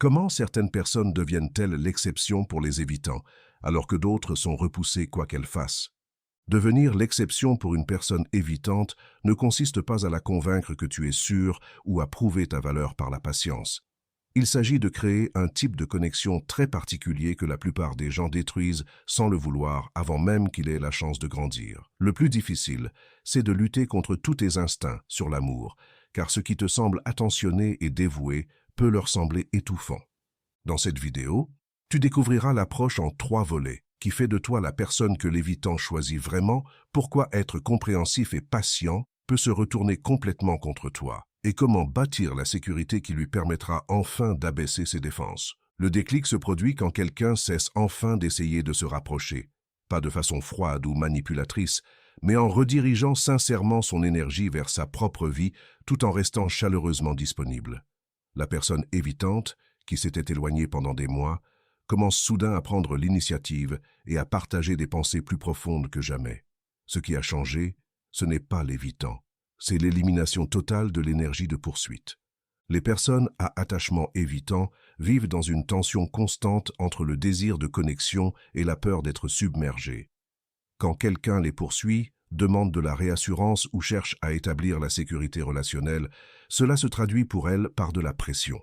Comment certaines personnes deviennent-elles l'exception pour les évitants, alors que d'autres sont repoussées quoi qu'elles fassent? Devenir l'exception pour une personne évitante ne consiste pas à la convaincre que tu es sûr ou à prouver ta valeur par la patience. Il s'agit de créer un type de connexion très particulier que la plupart des gens détruisent sans le vouloir avant même qu'il ait la chance de grandir. Le plus difficile, c'est de lutter contre tous tes instincts sur l'amour, car ce qui te semble attentionné et dévoué peut leur sembler étouffant. Dans cette vidéo, tu découvriras l'approche en 3 volets, qui fait de toi la personne que l'évitant choisit vraiment, pourquoi être compréhensif et patient peut se retourner complètement contre toi, et comment bâtir la sécurité qui lui permettra enfin d'abaisser ses défenses. Le déclic se produit quand quelqu'un cesse enfin d'essayer de se rapprocher, pas de façon froide ou manipulatrice, mais en redirigeant sincèrement son énergie vers sa propre vie tout en restant chaleureusement disponible. La personne évitante, qui s'était éloignée pendant des mois, commence soudain à prendre l'initiative et à partager des pensées plus profondes que jamais. Ce qui a changé, ce n'est pas l'évitant, c'est l'élimination totale de l'énergie de poursuite. Les personnes à attachement évitant vivent dans une tension constante entre le désir de connexion et la peur d'être submergées. Quand quelqu'un les poursuit, demande de la réassurance ou cherche à établir la sécurité relationnelle, cela se traduit pour elles par de la pression.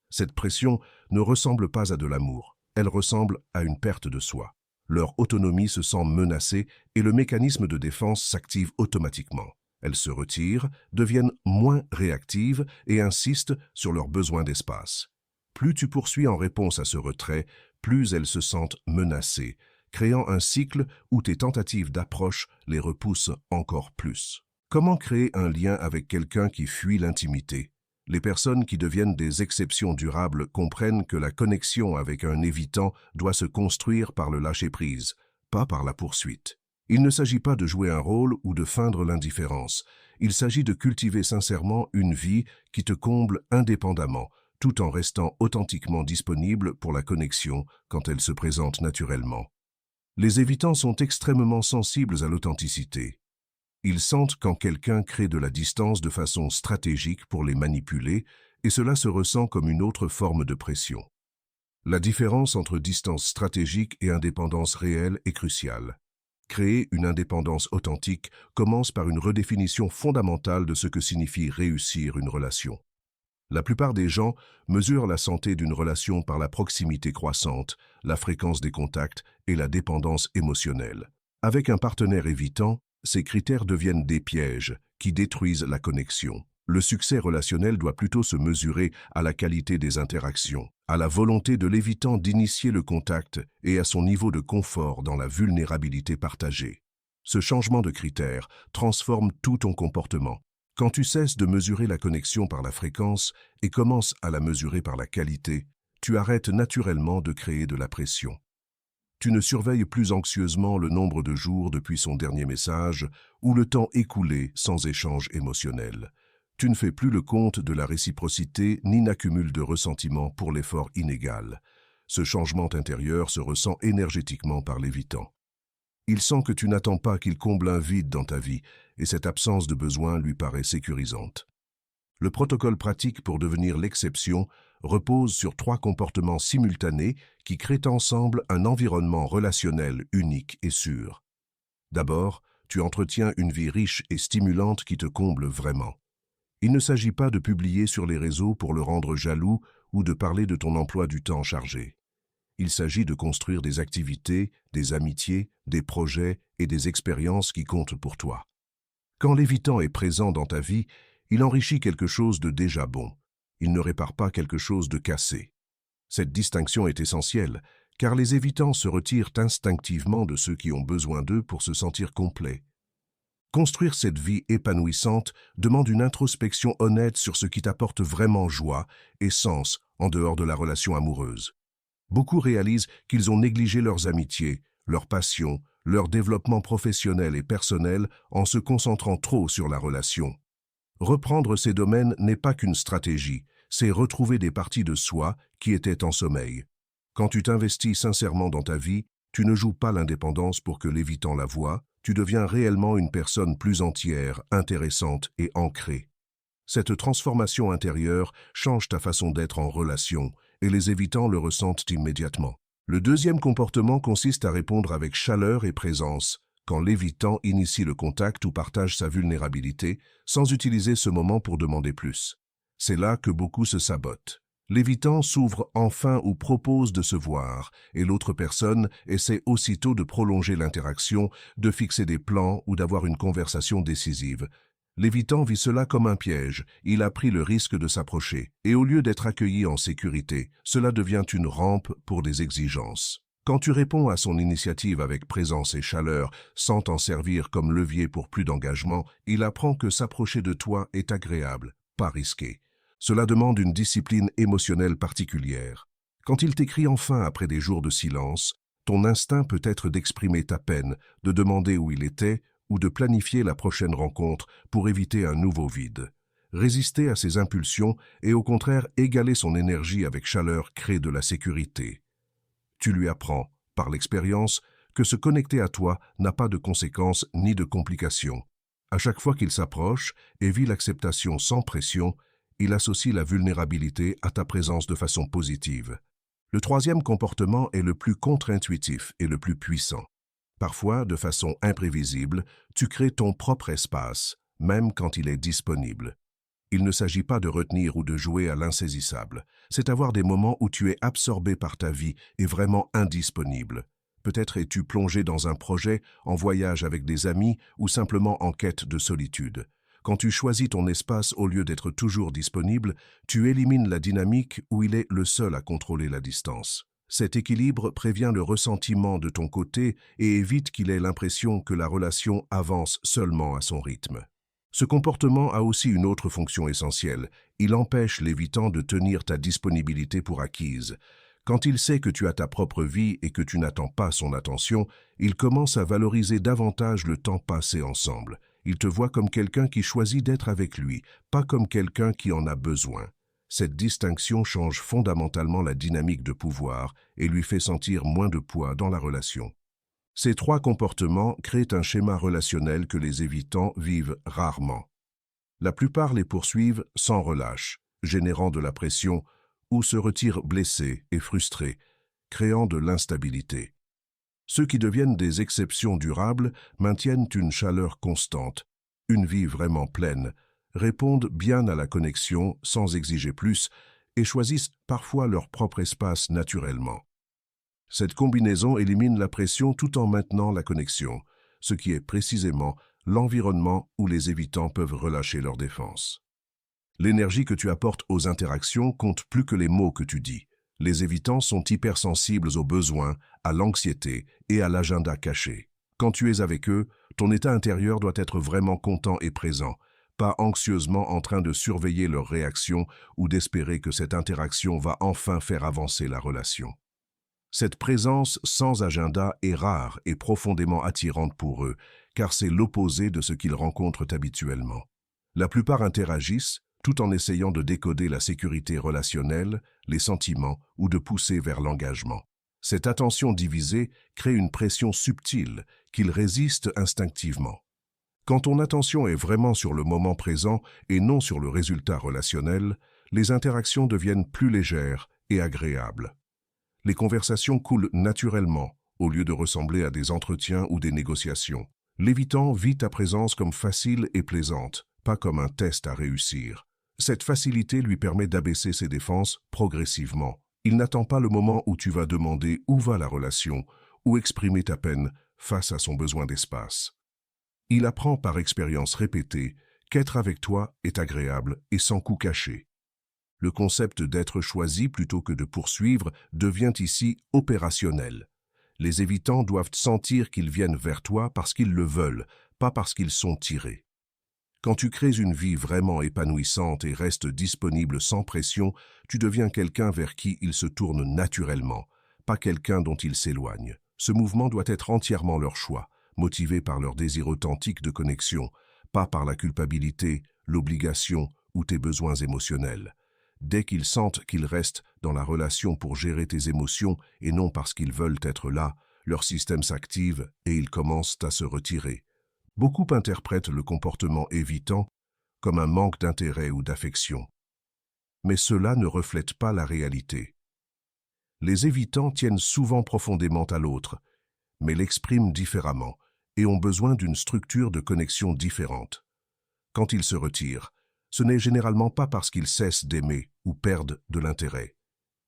Cette pression ne ressemble pas à de l'amour, elle ressemble à une perte de soi. Leur autonomie se sent menacée et le mécanisme de défense s'active automatiquement. Elles se retirent, deviennent moins réactives et insistent sur leurs besoins d'espace. Plus tu poursuis en réponse à ce retrait, plus elles se sentent menacées, créant un cycle où tes tentatives d'approche les repoussent encore plus. Comment créer un lien avec quelqu'un qui fuit l'intimité? Les personnes qui deviennent des exceptions durables comprennent que la connexion avec un évitant doit se construire par le lâcher-prise, pas par la poursuite. Il ne s'agit pas de jouer un rôle ou de feindre l'indifférence. Il s'agit de cultiver sincèrement une vie qui te comble indépendamment, tout en restant authentiquement disponible pour la connexion quand elle se présente naturellement. Les évitants sont extrêmement sensibles à l'authenticité. Ils sentent quand quelqu'un crée de la distance de façon stratégique pour les manipuler, et cela se ressent comme une autre forme de pression. La différence entre distance stratégique et indépendance réelle est cruciale. Créer une indépendance authentique commence par une redéfinition fondamentale de ce que signifie réussir une relation. La plupart des gens mesurent la santé d'une relation par la proximité croissante, la fréquence des contacts et la dépendance émotionnelle. Avec un partenaire évitant, ces critères deviennent des pièges qui détruisent la connexion. Le succès relationnel doit plutôt se mesurer à la qualité des interactions, à la volonté de l'évitant d'initier le contact et à son niveau de confort dans la vulnérabilité partagée. Ce changement de critères transforme tout ton comportement. Quand tu cesses de mesurer la connexion par la fréquence et commences à la mesurer par la qualité, tu arrêtes naturellement de créer de la pression. Tu ne surveilles plus anxieusement le nombre de jours depuis son dernier message ou le temps écoulé sans échange émotionnel. Tu ne fais plus le compte de la réciprocité ni n'accumules de ressentiment pour l'effort inégal. Ce changement intérieur se ressent énergétiquement par l'évitant. Il sent que tu n'attends pas qu'il comble un vide dans ta vie et cette absence de besoin lui paraît sécurisante. Le protocole pratique pour devenir l'exception repose sur 3 comportements simultanés qui créent ensemble un environnement relationnel unique et sûr. D'abord, tu entretiens une vie riche et stimulante qui te comble vraiment. Il ne s'agit pas de publier sur les réseaux pour le rendre jaloux ou de parler de ton emploi du temps chargé. Il s'agit de construire des activités, des amitiés, des projets et des expériences qui comptent pour toi. Quand l'évitant est présent dans ta vie, il enrichit quelque chose de déjà bon. Il ne répare pas quelque chose de cassé. Cette distinction est essentielle, car les évitants se retirent instinctivement de ceux qui ont besoin d'eux pour se sentir complets. Construire cette vie épanouissante demande une introspection honnête sur ce qui t'apporte vraiment joie et sens en dehors de la relation amoureuse. Beaucoup réalisent qu'ils ont négligé leurs amitiés, leurs passions, leur développement professionnel et personnel en se concentrant trop sur la relation. Reprendre ces domaines n'est pas qu'une stratégie, c'est retrouver des parties de soi qui étaient en sommeil. Quand tu t'investis sincèrement dans ta vie, tu ne joues pas l'indépendance pour que l'évitant la voie, tu deviens réellement une personne plus entière, intéressante et ancrée. Cette transformation intérieure change ta façon d'être en relation et les évitants le ressentent immédiatement. Le deuxième comportement consiste à répondre avec chaleur et présence, quand l'évitant initie le contact ou partage sa vulnérabilité, sans utiliser ce moment pour demander plus. C'est là que beaucoup se sabotent. L'évitant s'ouvre enfin ou propose de se voir, et l'autre personne essaie aussitôt de prolonger l'interaction, de fixer des plans ou d'avoir une conversation décisive. L'évitant vit cela comme un piège, il a pris le risque de s'approcher, et au lieu d'être accueilli en sécurité, cela devient une rampe pour des exigences. Quand tu réponds à son initiative avec présence et chaleur, sans t'en servir comme levier pour plus d'engagement, il apprend que s'approcher de toi est agréable, pas risqué. Cela demande une discipline émotionnelle particulière. Quand il t'écrit enfin après des jours de silence, ton instinct peut être d'exprimer ta peine, de demander où il était ou de planifier la prochaine rencontre pour éviter un nouveau vide. Résister à ses impulsions et au contraire égaler son énergie avec chaleur crée de la sécurité. Tu lui apprends, par l'expérience, que se connecter à toi n'a pas de conséquences ni de complications. À chaque fois qu'il s'approche et vit l'acceptation sans pression, il associe la vulnérabilité à ta présence de façon positive. Le troisième comportement est le plus contre-intuitif et le plus puissant. Parfois, de façon imprévisible, tu crées ton propre espace, même quand il est disponible. Il ne s'agit pas de retenir ou de jouer à l'insaisissable. C'est avoir des moments où tu es absorbé par ta vie et vraiment indisponible. Peut-être es-tu plongé dans un projet, en voyage avec des amis ou simplement en quête de solitude. Quand tu choisis ton espace au lieu d'être toujours disponible, tu élimines la dynamique où il est le seul à contrôler la distance. Cet équilibre prévient le ressentiment de ton côté et évite qu'il ait l'impression que la relation avance seulement à son rythme. Ce comportement a aussi une autre fonction essentielle. Il empêche l'évitant de tenir ta disponibilité pour acquise. Quand il sait que tu as ta propre vie et que tu n'attends pas son attention, il commence à valoriser davantage le temps passé ensemble. Il te voit comme quelqu'un qui choisit d'être avec lui, pas comme quelqu'un qui en a besoin. Cette distinction change fondamentalement la dynamique de pouvoir et lui fait sentir moins de poids dans la relation. Ces trois comportements créent un schéma relationnel que les évitants vivent rarement. La plupart les poursuivent sans relâche, générant de la pression, ou se retirent blessés et frustrés, créant de l'instabilité. Ceux qui deviennent des exceptions durables maintiennent une chaleur constante, une vie vraiment pleine, répondent bien à la connexion sans exiger plus et choisissent parfois leur propre espace naturellement. Cette combinaison élimine la pression tout en maintenant la connexion, ce qui est précisément l'environnement où les évitants peuvent relâcher leur défense. L'énergie que tu apportes aux interactions compte plus que les mots que tu dis. Les évitants sont hypersensibles aux besoins, à l'anxiété et à l'agenda caché. Quand tu es avec eux, ton état intérieur doit être vraiment content et présent, pas anxieusement en train de surveiller leurs réactions ou d'espérer que cette interaction va enfin faire avancer la relation. Cette présence sans agenda est rare et profondément attirante pour eux, car c'est l'opposé de ce qu'ils rencontrent habituellement. La plupart interagissent, tout en essayant de décoder la sécurité relationnelle, les sentiments ou de pousser vers l'engagement. Cette attention divisée crée une pression subtile qu'ils résistent instinctivement. Quand ton attention est vraiment sur le moment présent et non sur le résultat relationnel, les interactions deviennent plus légères et agréables. Les conversations coulent naturellement, au lieu de ressembler à des entretiens ou des négociations. L'évitant vit ta présence comme facile et plaisante, pas comme un test à réussir. Cette facilité lui permet d'abaisser ses défenses progressivement. Il n'attend pas le moment où tu vas demander où va la relation ou exprimer ta peine face à son besoin d'espace. Il apprend par expérience répétée qu'être avec toi est agréable et sans coup caché. Le concept d'être choisi plutôt que de poursuivre devient ici opérationnel. Les évitants doivent sentir qu'ils viennent vers toi parce qu'ils le veulent, pas parce qu'ils sont tirés. Quand tu crées une vie vraiment épanouissante et restes disponible sans pression, tu deviens quelqu'un vers qui ils se tournent naturellement, pas quelqu'un dont ils s'éloignent. Ce mouvement doit être entièrement leur choix, motivé par leur désir authentique de connexion, pas par la culpabilité, l'obligation ou tes besoins émotionnels. Dès qu'ils sentent qu'ils restent dans la relation pour gérer tes émotions et non parce qu'ils veulent être là, leur système s'active et ils commencent à se retirer. Beaucoup interprètent le comportement évitant comme un manque d'intérêt ou d'affection. Mais cela ne reflète pas la réalité. Les évitants tiennent souvent profondément à l'autre, mais l'expriment différemment et ont besoin d'une structure de connexion différente. Quand ils se retirent, ce n'est généralement pas parce qu'ils cessent d'aimer ou perdent de l'intérêt.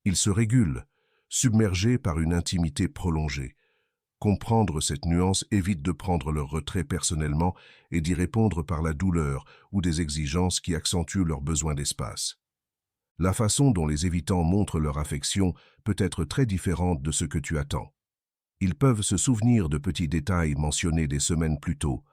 Ils se régulent, submergés par une intimité prolongée. Comprendre cette nuance évite de prendre leur retrait personnellement et d'y répondre par la douleur ou des exigences qui accentuent leur besoin d'espace. La façon dont les évitants montrent leur affection peut être très différente de ce que tu attends. Ils peuvent se souvenir de petits détails mentionnés des semaines plus tôt,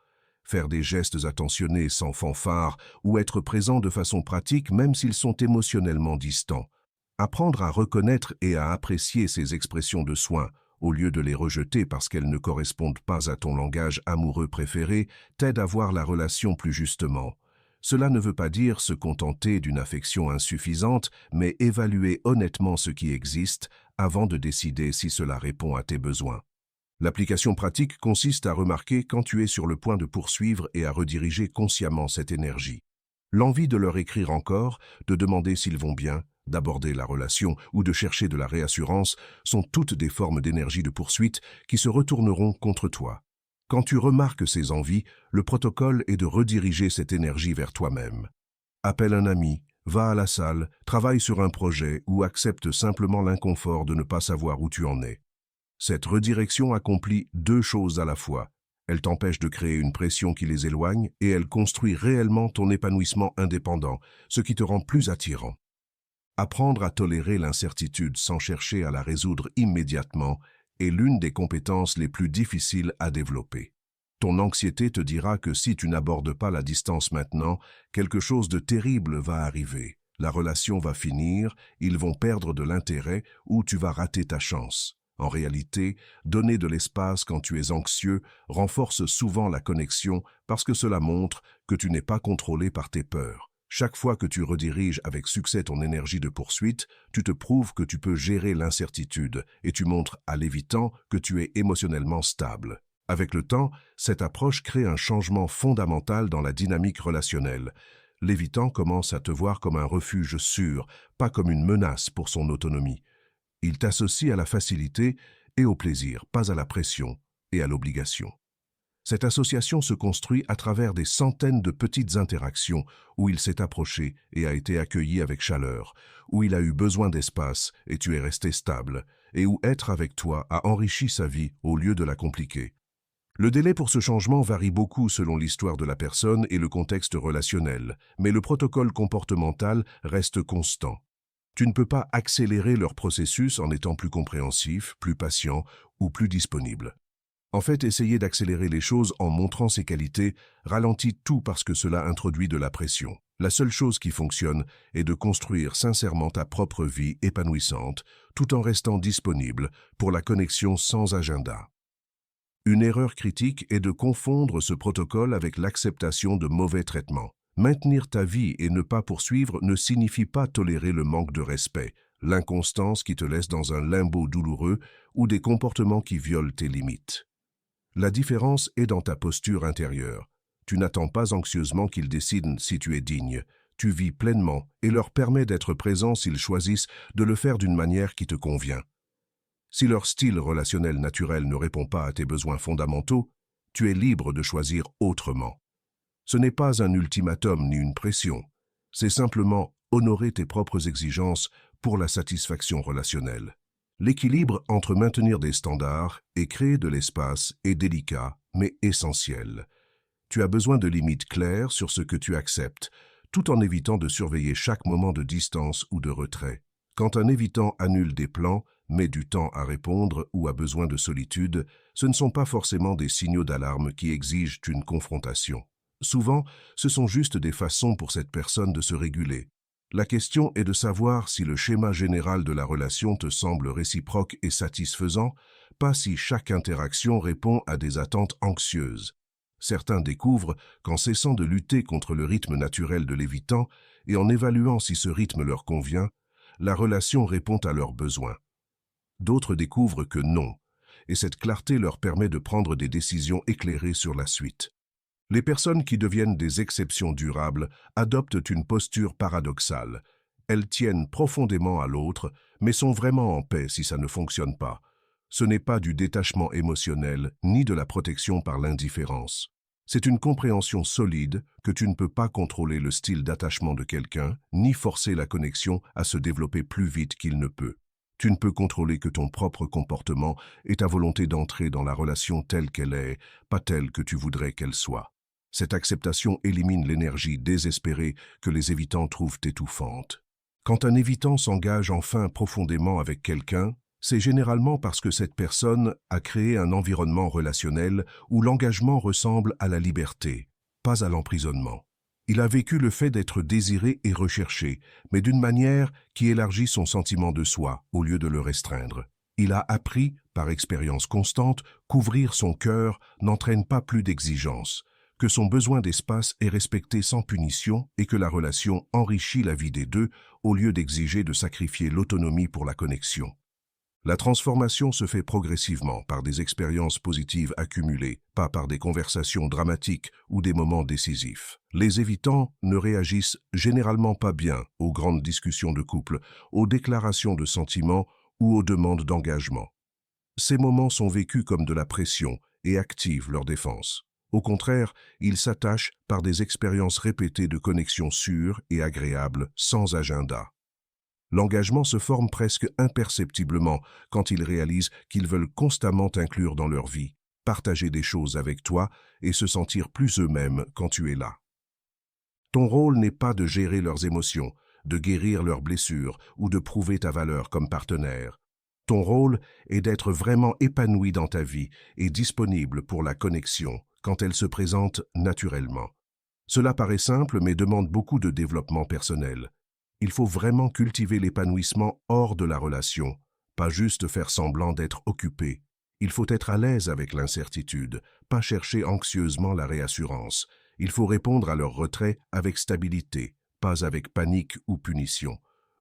faire des gestes attentionnés sans fanfare ou être présents de façon pratique même s'ils sont émotionnellement distants. Apprendre à reconnaître et à apprécier ces expressions de soin, au lieu de les rejeter parce qu'elles ne correspondent pas à ton langage amoureux préféré, t'aide à voir la relation plus justement. Cela ne veut pas dire se contenter d'une affection insuffisante, mais évaluer honnêtement ce qui existe avant de décider si cela répond à tes besoins. L'application pratique consiste à remarquer quand tu es sur le point de poursuivre et à rediriger consciemment cette énergie. L'envie de leur écrire encore, de demander s'ils vont bien, d'aborder la relation ou de chercher de la réassurance sont toutes des formes d'énergie de poursuite qui se retourneront contre toi. Quand tu remarques ces envies, le protocole est de rediriger cette énergie vers toi-même. Appelle un ami, va à la salle, travaille sur un projet ou accepte simplement l'inconfort de ne pas savoir où tu en es. Cette redirection accomplit deux choses à la fois. Elle t'empêche de créer une pression qui les éloigne et elle construit réellement ton épanouissement indépendant, ce qui te rend plus attirant. Apprendre à tolérer l'incertitude sans chercher à la résoudre immédiatement est l'une des compétences les plus difficiles à développer. Ton anxiété te dira que si tu n'abordes pas la distance maintenant, quelque chose de terrible va arriver. La relation va finir, ils vont perdre de l'intérêt ou tu vas rater ta chance. En réalité, donner de l'espace quand tu es anxieux renforce souvent la connexion parce que cela montre que tu n'es pas contrôlé par tes peurs. Chaque fois que tu rediriges avec succès ton énergie de poursuite, tu te prouves que tu peux gérer l'incertitude et tu montres à l'évitant que tu es émotionnellement stable. Avec le temps, cette approche crée un changement fondamental dans la dynamique relationnelle. L'évitant commence à te voir comme un refuge sûr, pas comme une menace pour son autonomie. Il t'associe à la facilité et au plaisir, pas à la pression et à l'obligation. Cette association se construit à travers des centaines de petites interactions où il s'est approché et a été accueilli avec chaleur, où il a eu besoin d'espace et tu es resté stable, et où être avec toi a enrichi sa vie au lieu de la compliquer. Le délai pour ce changement varie beaucoup selon l'histoire de la personne et le contexte relationnel, mais le protocole comportemental reste constant. Tu ne peux pas accélérer leur processus en étant plus compréhensif, plus patient ou plus disponible. En fait, essayer d'accélérer les choses en montrant ses qualités ralentit tout parce que cela introduit de la pression. La seule chose qui fonctionne est de construire sincèrement ta propre vie épanouissante tout en restant disponible pour la connexion sans agenda. Une erreur critique est de confondre ce protocole avec l'acceptation de mauvais traitements. Maintenir ta vie et ne pas poursuivre ne signifie pas tolérer le manque de respect, l'inconstance qui te laisse dans un limbo douloureux ou des comportements qui violent tes limites. La différence est dans ta posture intérieure. Tu n'attends pas anxieusement qu'ils décident si tu es digne. Tu vis pleinement et leur permets d'être présents s'ils choisissent de le faire d'une manière qui te convient. Si leur style relationnel naturel ne répond pas à tes besoins fondamentaux, tu es libre de choisir autrement. Ce n'est pas un ultimatum ni une pression. C'est simplement honorer tes propres exigences pour la satisfaction relationnelle. L'équilibre entre maintenir des standards et créer de l'espace est délicat, mais essentiel. Tu as besoin de limites claires sur ce que tu acceptes, tout en évitant de surveiller chaque moment de distance ou de retrait. Quand un évitant annule des plans, met du temps à répondre ou a besoin de solitude, ce ne sont pas forcément des signaux d'alarme qui exigent une confrontation. Souvent, ce sont juste des façons pour cette personne de se réguler. La question est de savoir si le schéma général de la relation te semble réciproque et satisfaisant, pas si chaque interaction répond à des attentes anxieuses. Certains découvrent qu'en cessant de lutter contre le rythme naturel de l'évitant et en évaluant si ce rythme leur convient, la relation répond à leurs besoins. D'autres découvrent que non, et cette clarté leur permet de prendre des décisions éclairées sur la suite. Les personnes qui deviennent des exceptions durables adoptent une posture paradoxale. Elles tiennent profondément à l'autre, mais sont vraiment en paix si ça ne fonctionne pas. Ce n'est pas du détachement émotionnel, ni de la protection par l'indifférence. C'est une compréhension solide que tu ne peux pas contrôler le style d'attachement de quelqu'un, ni forcer la connexion à se développer plus vite qu'il ne peut. Tu ne peux contrôler que ton propre comportement et ta volonté d'entrer dans la relation telle qu'elle est, pas telle que tu voudrais qu'elle soit. Cette acceptation élimine l'énergie désespérée que les évitants trouvent étouffante. Quand un évitant s'engage enfin profondément avec quelqu'un, c'est généralement parce que cette personne a créé un environnement relationnel où l'engagement ressemble à la liberté, pas à l'emprisonnement. Il a vécu le fait d'être désiré et recherché, mais d'une manière qui élargit son sentiment de soi au lieu de le restreindre. Il a appris, par expérience constante, qu'ouvrir son cœur n'entraîne pas plus d'exigence, que son besoin d'espace est respecté sans punition et que la relation enrichit la vie des deux au lieu d'exiger de sacrifier l'autonomie pour la connexion. La transformation se fait progressivement par des expériences positives accumulées, pas par des conversations dramatiques ou des moments décisifs. Les évitants ne réagissent généralement pas bien aux grandes discussions de couple, aux déclarations de sentiments ou aux demandes d'engagement. Ces moments sont vécus comme de la pression et activent leur défense. Au contraire, ils s'attachent par des expériences répétées de connexions sûres et agréables, sans agenda. L'engagement se forme presque imperceptiblement quand ils réalisent qu'ils veulent constamment t'inclure dans leur vie, partager des choses avec toi et se sentir plus eux-mêmes quand tu es là. Ton rôle n'est pas de gérer leurs émotions, de guérir leurs blessures ou de prouver ta valeur comme partenaire. Ton rôle est d'être vraiment épanoui dans ta vie et disponible pour la connexion quand elle se présente naturellement. Cela paraît simple mais demande beaucoup de développement personnel. Il faut vraiment cultiver l'épanouissement hors de la relation, pas juste faire semblant d'être occupé. Il faut être à l'aise avec l'incertitude, pas chercher anxieusement la réassurance. Il faut répondre à leur retrait avec stabilité, pas avec panique ou punition.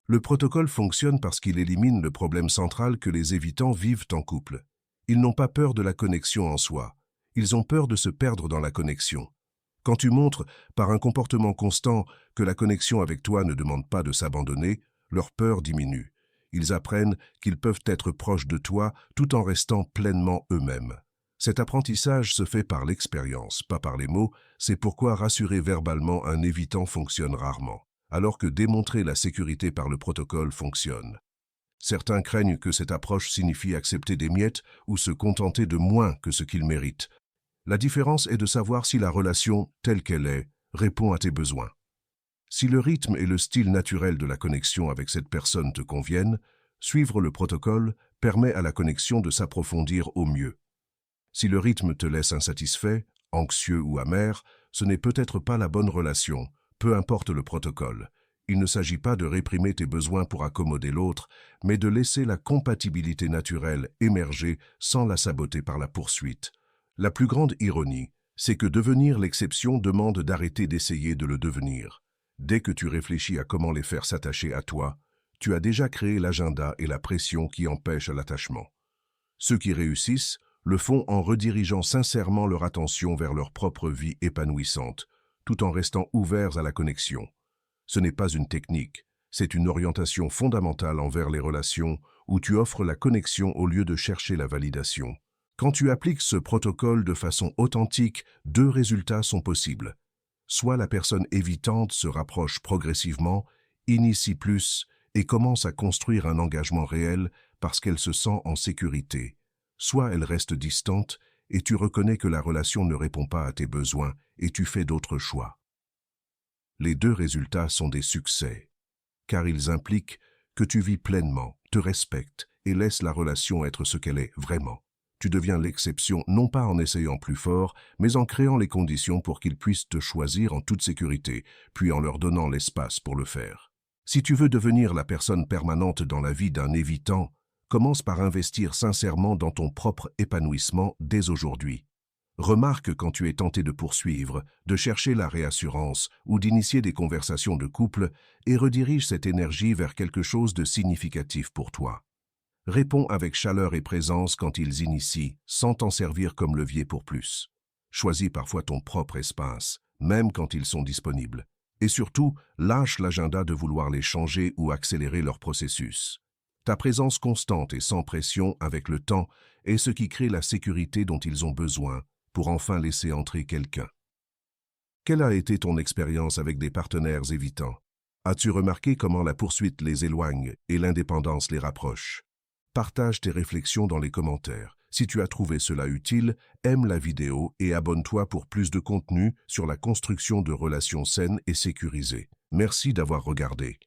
Le protocole fonctionne parce qu'il élimine le problème central que les évitants vivent en couple. Ils n'ont pas peur de la connexion en soi. Ils ont peur de se perdre dans la connexion. Quand tu montres, par un comportement constant, que la connexion avec toi ne demande pas de s'abandonner, leur peur diminue. Ils apprennent qu'ils peuvent être proches de toi tout en restant pleinement eux-mêmes. Cet apprentissage se fait par l'expérience, pas par les mots, c'est pourquoi rassurer verbalement un évitant fonctionne rarement, alors que démontrer la sécurité par le protocole fonctionne. Certains craignent que cette approche signifie accepter des miettes ou se contenter de moins que ce qu'ils méritent. La différence est de savoir si la relation, telle qu'elle est, répond à tes besoins. Si le rythme et le style naturel de la connexion avec cette personne te conviennent, suivre le protocole permet à la connexion de s'approfondir au mieux. Si le rythme te laisse insatisfait, anxieux ou amer, ce n'est peut-être pas la bonne relation, peu importe le protocole. Il ne s'agit pas de réprimer tes besoins pour accommoder l'autre, mais de laisser la compatibilité naturelle émerger sans la saboter par la poursuite. La plus grande ironie, c'est que devenir l'exception demande d'arrêter d'essayer de le devenir. Dès que tu réfléchis à comment les faire s'attacher à toi, tu as déjà créé l'agenda et la pression qui empêchent l'attachement. Ceux qui réussissent le font en redirigeant sincèrement leur attention vers leur propre vie épanouissante, tout en restant ouverts à la connexion. Ce n'est pas une technique, c'est une orientation fondamentale envers les relations où tu offres la connexion au lieu de chercher la validation. Quand tu appliques ce protocole de façon authentique, deux résultats sont possibles. Soit la personne évitante se rapproche progressivement, initie plus et commence à construire un engagement réel parce qu'elle se sent en sécurité. Soit elle reste distante et tu reconnais que la relation ne répond pas à tes besoins et tu fais d'autres choix. Les deux résultats sont des succès, car ils impliquent que tu vis pleinement, te respectes et laisses la relation être ce qu'elle est vraiment. Tu deviens l'exception non pas en essayant plus fort, mais en créant les conditions pour qu'ils puissent te choisir en toute sécurité, puis en leur donnant l'espace pour le faire. Si tu veux devenir la personne permanente dans la vie d'un évitant, commence par investir sincèrement dans ton propre épanouissement dès aujourd'hui. Remarque quand tu es tenté de poursuivre, de chercher la réassurance ou d'initier des conversations de couple et redirige cette énergie vers quelque chose de significatif pour toi. Réponds avec chaleur et présence quand ils initient, sans t'en servir comme levier pour plus. Choisis parfois ton propre espace, même quand ils sont disponibles. Et surtout, lâche l'agenda de vouloir les changer ou accélérer leur processus. Ta présence constante et sans pression avec le temps est ce qui crée la sécurité dont ils ont besoin pour enfin laisser entrer quelqu'un. Quelle a été ton expérience avec des partenaires évitants? As-tu remarqué comment la poursuite les éloigne et l'indépendance les rapproche? Partage tes réflexions dans les commentaires. Si tu as trouvé cela utile, aime la vidéo et abonne-toi pour plus de contenu sur la construction de relations saines et sécurisées. Merci d'avoir regardé.